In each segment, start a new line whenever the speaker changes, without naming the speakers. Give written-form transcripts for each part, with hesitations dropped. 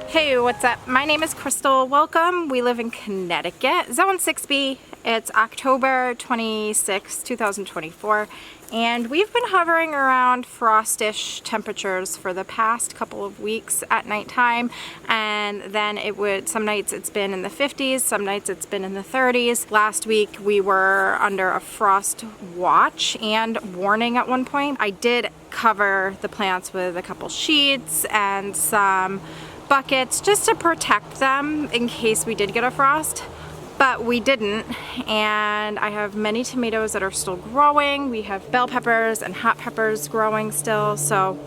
Hey, what's up? My name is Crystal. Welcome. We live in Connecticut, Zone 6B. It's October 26, 2024, and we've been hovering around frostish temperatures for the past couple of weeks at nighttime, and then some nights it's been in the 50s, some nights it's been in the 30s. Last week we were under a frost watch and warning at one point. I did cover the plants with a couple sheets and some buckets just to protect them in case we did get a frost, but we didn't. And I have many tomatoes that are still growing. We have bell peppers and hot peppers growing still. So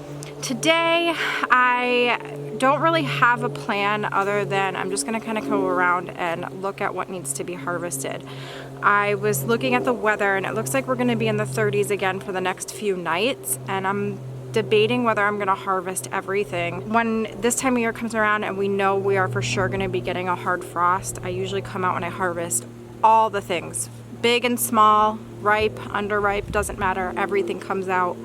today I don't really have a plan other than I'm just gonna kind of go around and look at what needs to be harvested. I was looking at the weather and it looks like we're gonna be in the 30s again for the next few nights, and I'm debating whether I'm gonna harvest everything. When this time of year comes around and we know we are for sure gonna be getting a hard frost, I usually come out and I harvest all the things, big and small, ripe, underripe, doesn't matter, everything comes out.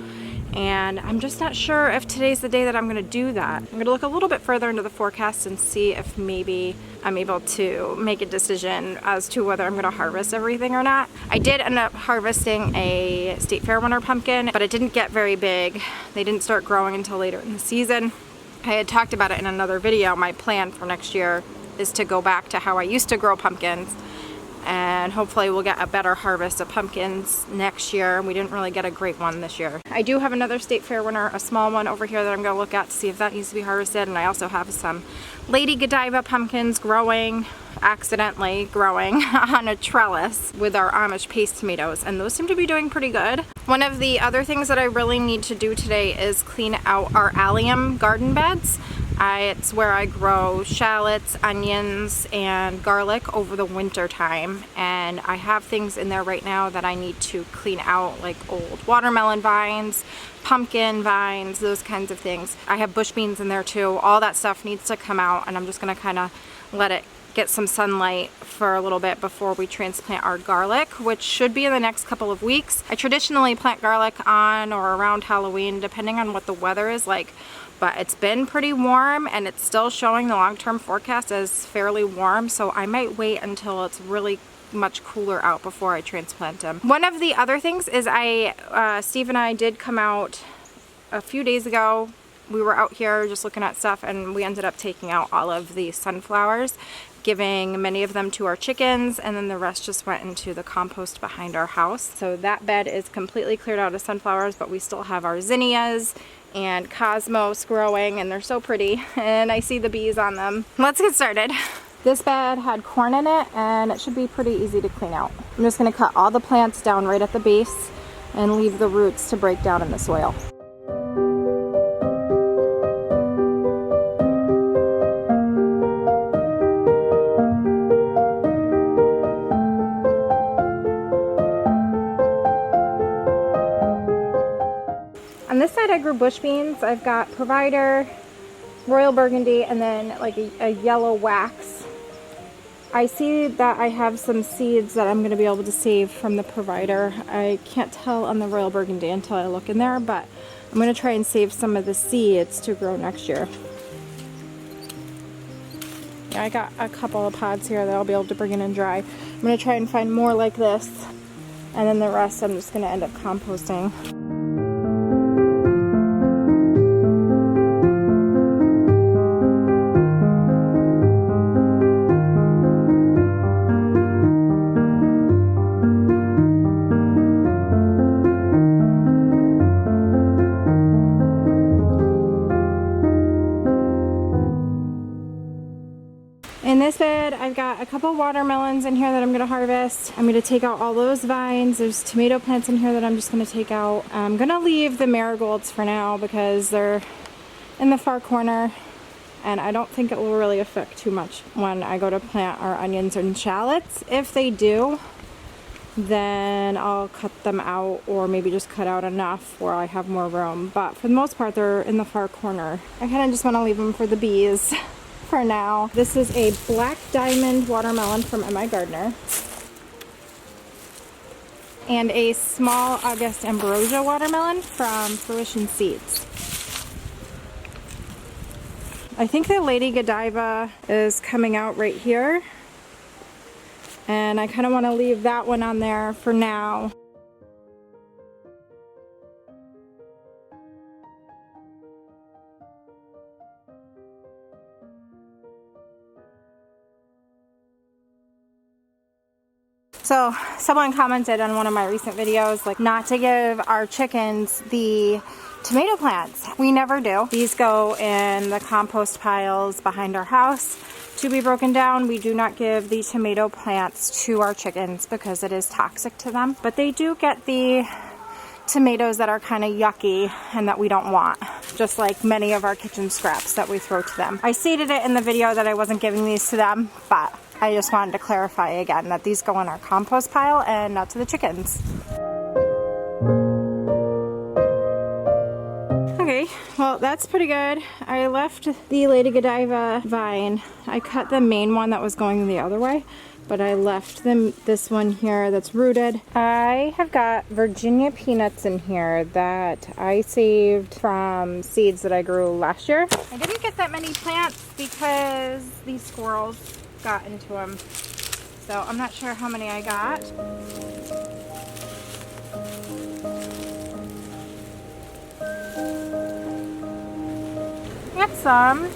And I'm just not sure if today's the day that I'm gonna do that. I'm gonna look a little bit further into the forecast and see if maybe I'm able to make a decision as to whether I'm gonna harvest everything or not. I did end up harvesting a State Fair winter pumpkin, but it didn't get very big. They didn't start growing until later in the season. I had talked about it in another video. My plan for next year is to go back to how I used to grow pumpkins, and hopefully we'll get a better harvest of pumpkins next year. We didn't really get a great one this year. I do have another State Fair winner, a small one over here that I'm gonna look at to see if that needs to be harvested, and I also have some Lady Godiva pumpkins accidentally growing on a trellis with our Amish paste tomatoes, and those seem to be doing pretty good. One of the other things that I really need to do today is clean out our allium garden beds. It's where I grow shallots, onions, and garlic over the winter time, and I have things in there right now that I need to clean out, like old watermelon vines, pumpkin vines, those kinds of things. I have bush beans in there too. All that stuff needs to come out, and I'm just gonna kind of let it get some sunlight for a little bit before we transplant our garlic, which should be in the next couple of weeks. I traditionally plant garlic on or around Halloween, depending on what the weather is like, but it's been pretty warm and it's still showing the long-term forecast as fairly warm, so I might wait until it's really much cooler out before I transplant them. One of the other things is Steve and I did come out a few days ago. We were out here just looking at stuff, and we ended up taking out all of the sunflowers, giving many of them to our chickens, and then the rest just went into the compost behind our house. So that bed is completely cleared out of sunflowers, but we still have our zinnias and cosmos growing, and they're so pretty, and I see the bees on them. Let's get started. This bed had corn in it, and it should be pretty easy to clean out. I'm just gonna cut all the plants down right at the base and leave the roots to break down in the soil. On this side I grew bush beans. I've got Provider, Royal Burgundy, and then like a yellow wax. I see that I have some seeds that I'm going to be able to save from the Provider. I can't tell on the Royal Burgundy until I look in there, but I'm going to try and save some of the seeds to grow next year. Yeah, I got a couple of pods here that I'll be able to bring in and dry. I'm going to try and find more like this, and then the rest I'm just going to end up composting. In this bed, I've got a couple watermelons in here that I'm gonna harvest. I'm gonna take out all those vines. There's tomato plants in here that I'm just gonna take out. I'm gonna leave the marigolds for now because they're in the far corner, and I don't think it will really affect too much when I go to plant our onions and shallots. If they do, then I'll cut them out, or maybe just cut out enough where I have more room. But for the most part, they're in the far corner. I kind of just want to leave them for the bees for now. This is a Black Diamond watermelon from MIgardener, and a small August Ambrosia watermelon from Fruition seeds. I think the Lady Godiva is coming out right here. And I kind of want to leave that one on there for now. So someone commented on one of my recent videos, like, not to give our chickens the tomato plants. We never do. These go in the compost piles behind our house to be broken down. We do not give the tomato plants to our chickens because it is toxic to them. But they do get the tomatoes that are kind of yucky and that we don't want, just like many of our kitchen scraps that we throw to them. I stated it in the video that I wasn't giving these to them, but I just wanted to clarify again that these go in our compost pile and not to the chickens. Okay, well, that's pretty good. I left the Lady Godiva vine. I cut the main one that was going the other way, but I left this one here that's rooted. I have got Virginia peanuts in here that I saved from seeds that I grew last year. I didn't get that many plants because these squirrels got into them. So I'm not sure how many I got. Got some.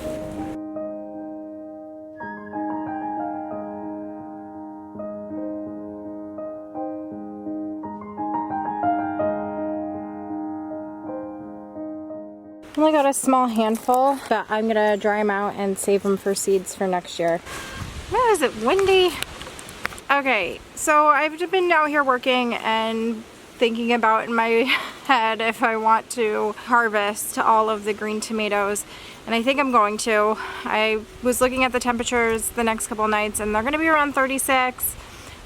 Only got a small handful, but I'm gonna dry them out and save them for seeds for next year. Man, is it windy? Okay, so I've been out here working and thinking about in my head if I want to harvest all of the green tomatoes, and I think I'm going to. I was looking at the temperatures the next couple of nights and they're gonna be around 36,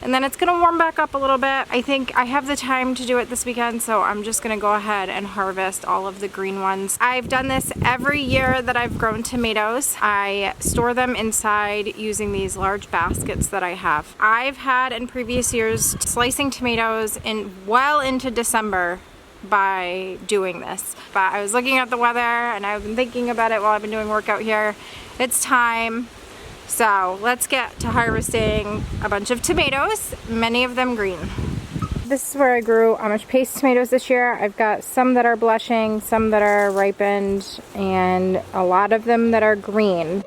and then it's gonna warm back up a little bit. I think I have the time to do it this weekend, so I'm just gonna go ahead and harvest all of the green ones. I've done this every year that I've grown tomatoes. I store them inside using these large baskets that I have. I've had in previous years slicing tomatoes well into December by doing this. But I was looking at the weather and I've been thinking about it while I've been doing work out here. It's time. So let's get to harvesting a bunch of tomatoes, many of them green. This is where I grew Amish paste tomatoes this year. I've got some that are blushing, some that are ripened, and a lot of them that are green.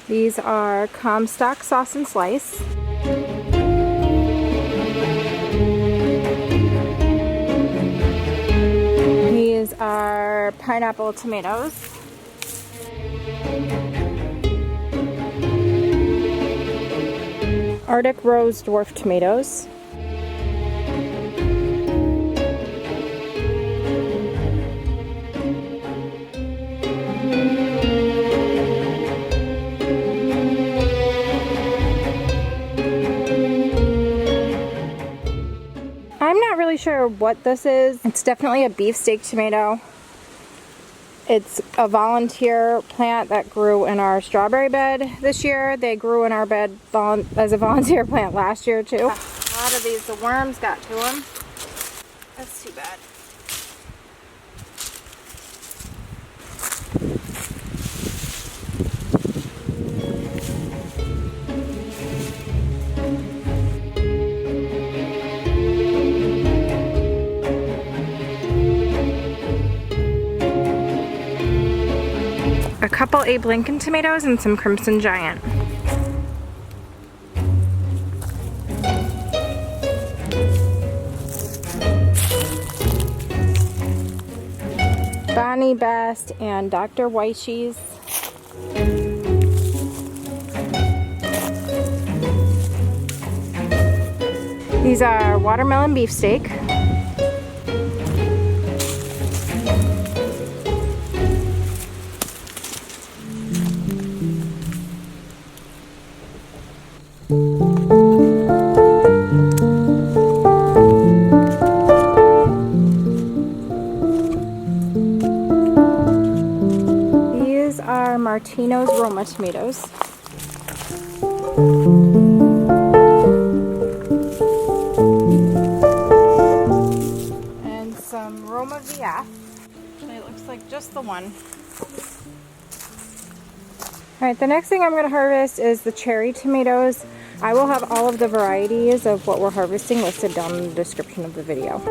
These are Comstock sauce and slice. These are pineapple tomatoes. Arctic Rose Dwarf tomatoes. Sure what this is. It's definitely a beefsteak tomato. It's a volunteer plant that grew in our strawberry bed this year. They grew in our bed as a volunteer plant last year too. A lot of these, the worms got to them. That's too bad. A couple Abe Lincoln tomatoes and some Crimson Giant. Bonny Best and Dr. Wyche's. These are watermelon beefsteak. the one. Alright, the next thing I'm going to harvest is the cherry tomatoes. I will have all of the varieties of what we're harvesting listed down in the description of the video.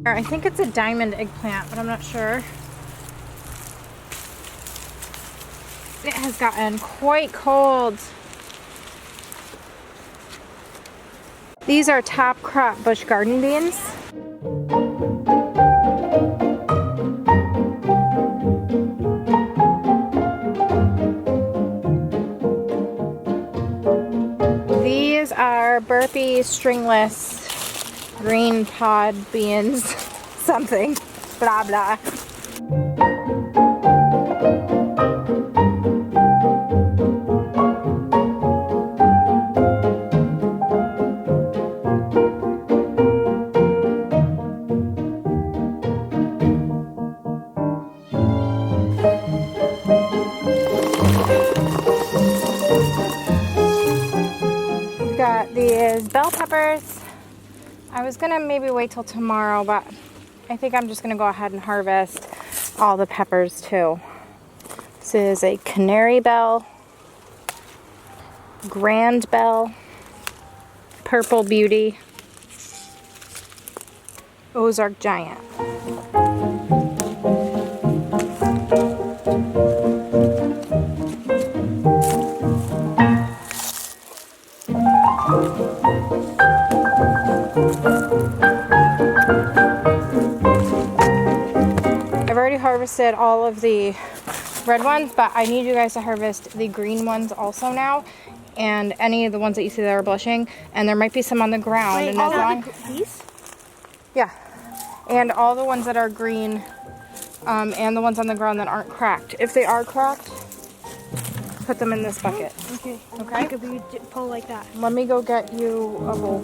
I think it's a diamond eggplant, but I'm not sure. It has gotten quite cold. These are top crop bush garden beans. These are burpee stringless green pod beans, something, blah blah. We've got these bell peppers. I was gonna maybe wait till tomorrow, but I think I'm just gonna go ahead and harvest all the peppers too. This is a canary bell, grand bell, purple beauty, Ozark giant. I've already harvested all of the red ones, but I need you guys to harvest the green ones also now, and any of the ones that you see that are blushing, and there might be some on the ground.
Wait,
and
all
as long,
these?
yeah, and all the ones that are green, and the ones on the ground that aren't cracked. If they are cracked, put them in this bucket.
Okay.
Okay.
Like if we pull like that.
Let me go get you a bowl.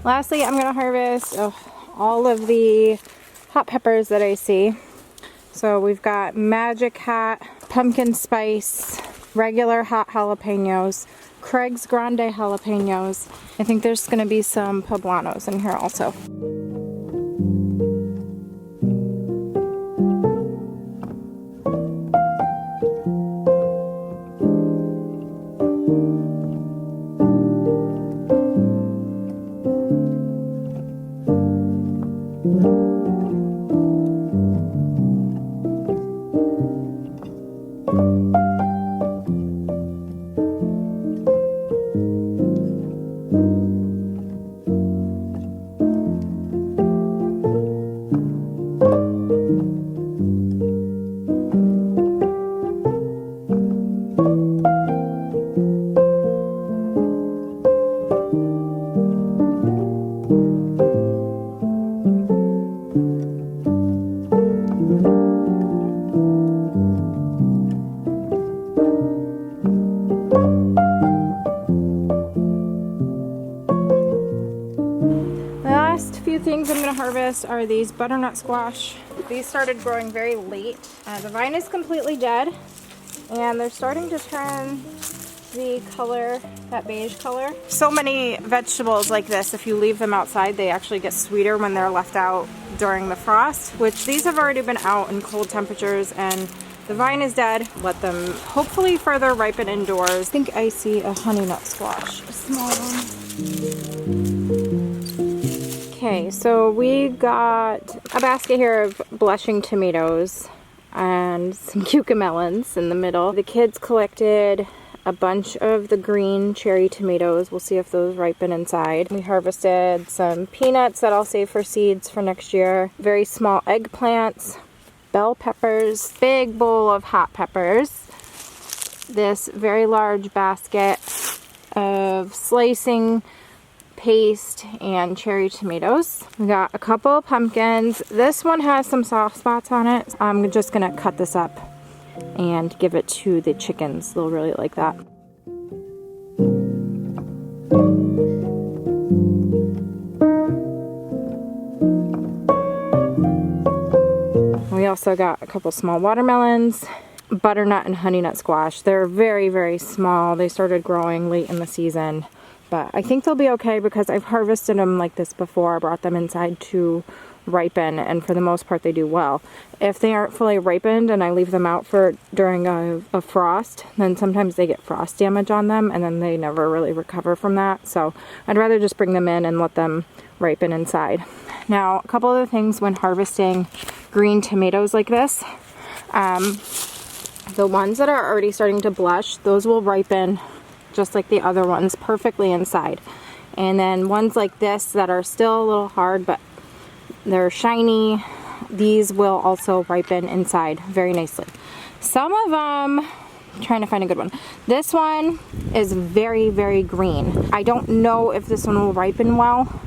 Lastly, I'm going to harvest all of the hot peppers that I see. So we've got Magic Hat, Pumpkin Spice, regular hot jalapenos, Craig's Grande jalapenos. I think there's going to be some poblanos in here also. Things I'm going to harvest are these butternut squash. These started growing very late. The vine is completely dead, and they're starting to turn the color, that beige color. So many vegetables like this, if you leave them outside, they actually get sweeter when they're left out during the frost, which these have already been out in cold temperatures, and the vine is dead. Let them hopefully further ripen indoors. I think I see a honey nut squash, a small one. Okay, so we got a basket here of blushing tomatoes, and some cucamelons in the middle. The kids collected a bunch of the green cherry tomatoes. We'll see if those ripen inside. We harvested some peanuts that I'll save for seeds for next year. Very small eggplants, bell peppers, big bowl of hot peppers. This very large basket of slicing paste and cherry tomatoes. We got a couple of pumpkins. This one has some soft spots on it. I'm just gonna cut this up and give it to the chickens. They'll really like that. We also got a couple small watermelons, butternut and honey nut squash. They're very, very small. They started growing late in the season, but I think they'll be okay because I've harvested them like this before. I brought them inside to ripen, and for the most part they do well. If they aren't fully ripened and I leave them out for during a frost, then sometimes they get frost damage on them and then they never really recover from that. So I'd rather just bring them in and let them ripen inside. Now, a couple of the things when harvesting green tomatoes like this, the ones that are already starting to blush, those will ripen just like the other ones perfectly inside. And then ones like this that are still a little hard but they're shiny, these will also ripen inside very nicely. Some of them, I'm trying to find a good one. This one is very, very green. I don't know if this one will ripen well.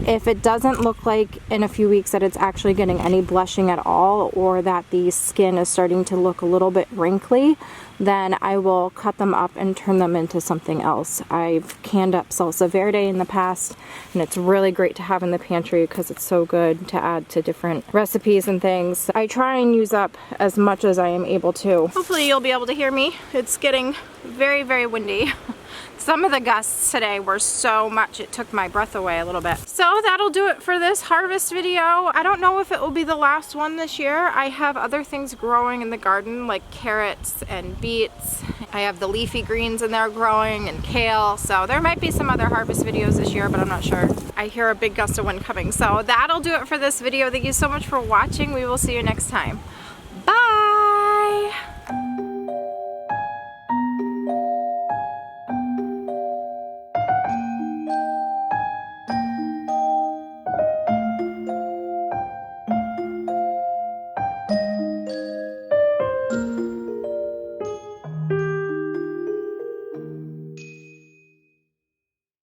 If it doesn't look like in a few weeks that it's actually getting any blushing at all, or that the skin is starting to look a little bit wrinkly, then I will cut them up and turn them into something else. I've canned up salsa verde in the past, and it's really great to have in the pantry because it's so good to add to different recipes and things. I try and use up as much as I am able to. Hopefully you'll be able to hear me. It's getting very, very windy. Some of the gusts today were so much it took my breath away a little bit. So that'll do it for this harvest video. I don't know if it will be the last one this year. I have other things growing in the garden like carrots and beets. I have the leafy greens in there growing and kale. So there might be some other harvest videos this year, but I'm not sure. I hear a big gust of wind coming. So that'll do it for this video. Thank you so much for watching. We will see you next time.